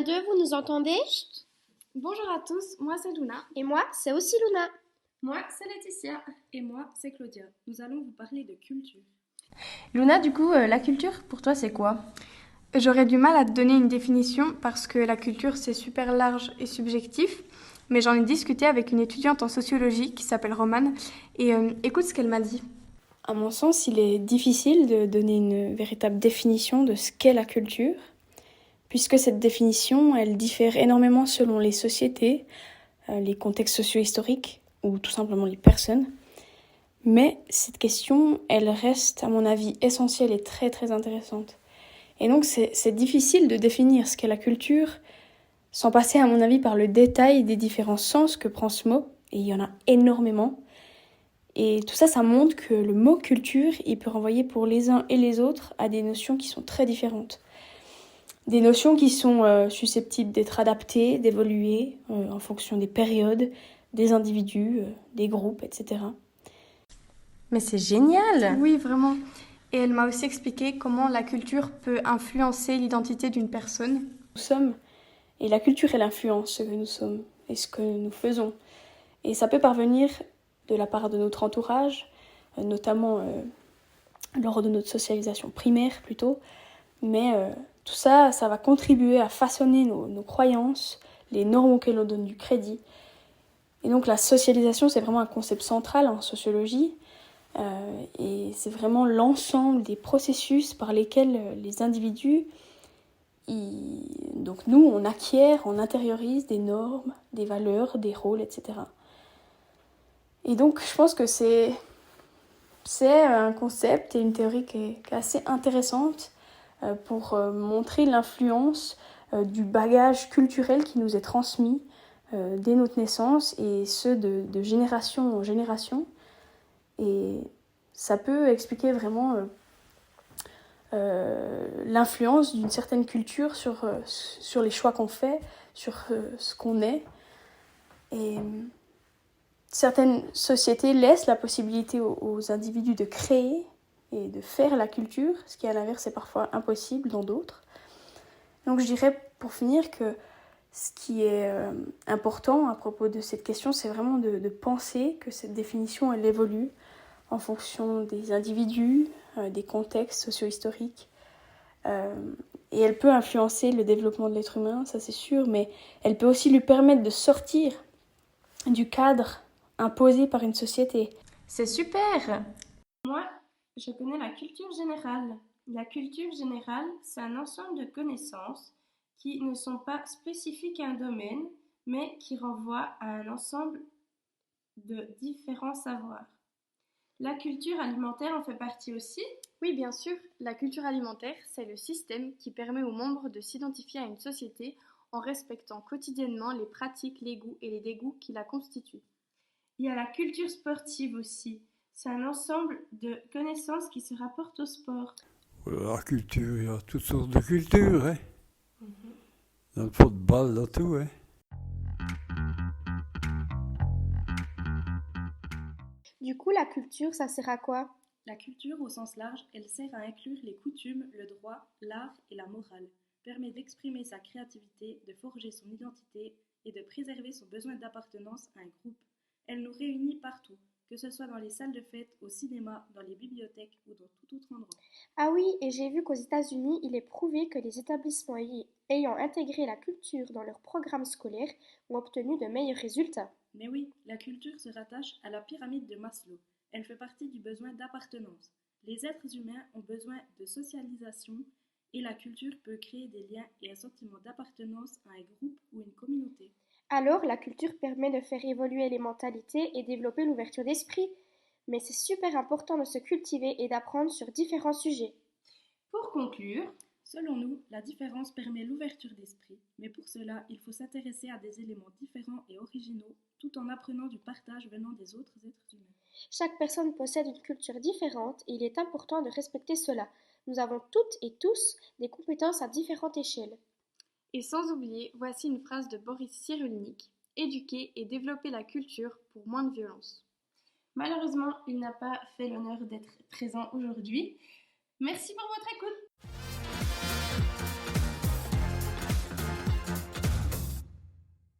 2, vous nous entendez? Bonjour à tous, moi c'est Luna. Et moi, c'est aussi Luna. Moi, c'est Laetitia. Et moi, c'est Claudia. Nous allons vous parler de culture. Luna, du coup, la culture, pour toi, c'est quoi? J'aurais du mal à te donner une définition parce que la culture c'est super large et subjectif, mais j'en ai discuté avec une étudiante en sociologie qui s'appelle Romane et écoute ce qu'elle m'a dit. À mon sens, il est difficile de donner une véritable définition de ce qu'est la culture, puisque cette définition, elle diffère énormément selon les sociétés, les contextes socio-historiques ou tout simplement les personnes. Mais cette question, elle reste à mon avis essentielle et très très intéressante. Et donc c'est difficile de définir ce qu'est la culture sans passer à mon avis par le détail des différents sens que prend ce mot, et il y en a énormément. Et tout ça, ça montre que le mot culture, il peut renvoyer pour les uns et les autres à des notions qui sont très différentes. Des notions qui sont susceptibles d'être adaptées, d'évoluer en fonction des périodes, des individus, des groupes, etc. Mais c'est génial! Oui, vraiment. Et elle m'a aussi expliqué comment la culture peut influencer l'identité d'une personne. Nous sommes, et la culture, elle influence ce que nous sommes et ce que nous faisons. Et ça peut parvenir de la part de notre entourage, notamment lors de notre socialisation primaire plutôt. Mais tout ça, ça va contribuer à façonner nos croyances, les normes auxquelles on donne du crédit. Et donc la socialisation, c'est vraiment un concept central en sociologie. Et c'est vraiment l'ensemble des processus par lesquels les individus, donc nous, on acquiert, on intériorise des normes, des valeurs, des rôles, etc. Et donc je pense que c'est un concept et une théorie qui est assez intéressante pour montrer l'influence du bagage culturel qui nous est transmis dès notre naissance et ce de génération en génération. Et ça peut expliquer vraiment l'influence d'une certaine culture sur les choix qu'on fait, sur ce qu'on est. Et certaines sociétés laissent la possibilité aux individus de créer et de faire la culture, ce qui à l'inverse est parfois impossible dans d'autres. Donc je dirais pour finir que ce qui est important à propos de cette question, c'est vraiment de penser que cette définition, elle évolue en fonction des individus, des contextes socio-historiques. Et elle peut influencer le développement de l'être humain, ça c'est sûr, mais elle peut aussi lui permettre de sortir du cadre imposé par une société. C'est super! Moi, je connais la culture générale. La culture générale, c'est un ensemble de connaissances qui ne sont pas spécifiques à un domaine, mais qui renvoient à un ensemble de différents savoirs. La culture alimentaire en fait partie aussi? Oui, bien sûr, la culture alimentaire, c'est le système qui permet aux membres de s'identifier à une société en respectant quotidiennement les pratiques, les goûts et les dégoûts qui la constituent. Il y a la culture sportive aussi. C'est un ensemble de connaissances qui se rapportent au sport. La culture, il y a toutes sortes de cultures, hein. Dans le football, dans tout, hein. Du coup, la culture, ça sert à quoi? La culture, au sens large, elle sert à inclure les coutumes, le droit, l'art et la morale, permet d'exprimer sa créativité, de forger son identité et de préserver son besoin d'appartenance à un groupe. Elle nous réunit partout, que ce soit dans les salles de fête, au cinéma, dans les bibliothèques ou dans tout autre endroit. Ah oui, et j'ai vu qu'aux États-Unis, il est prouvé que les établissements ayant intégré la culture dans leur programme scolaire ont obtenu de meilleurs résultats. Mais oui, la culture se rattache à la pyramide de Maslow. Elle fait partie du besoin d'appartenance. Les êtres humains ont besoin de socialisation et la culture peut créer des liens et un sentiment d'appartenance à un groupe ou une communauté. Alors, la culture permet de faire évoluer les mentalités et développer l'ouverture d'esprit. Mais c'est super important de se cultiver et d'apprendre sur différents sujets. Pour conclure, selon nous, la différence permet l'ouverture d'esprit, mais pour cela, il faut s'intéresser à des éléments différents et originaux, tout en apprenant du partage venant des autres êtres humains. Chaque personne possède une culture différente et il est important de respecter cela. Nous avons toutes et tous des compétences à différentes échelles. Et sans oublier, voici une phrase de Boris Cyrulnik: éduquer et développer la culture pour moins de violence. Malheureusement, il n'a pas fait l'honneur d'être présent aujourd'hui. Merci pour votre écoute.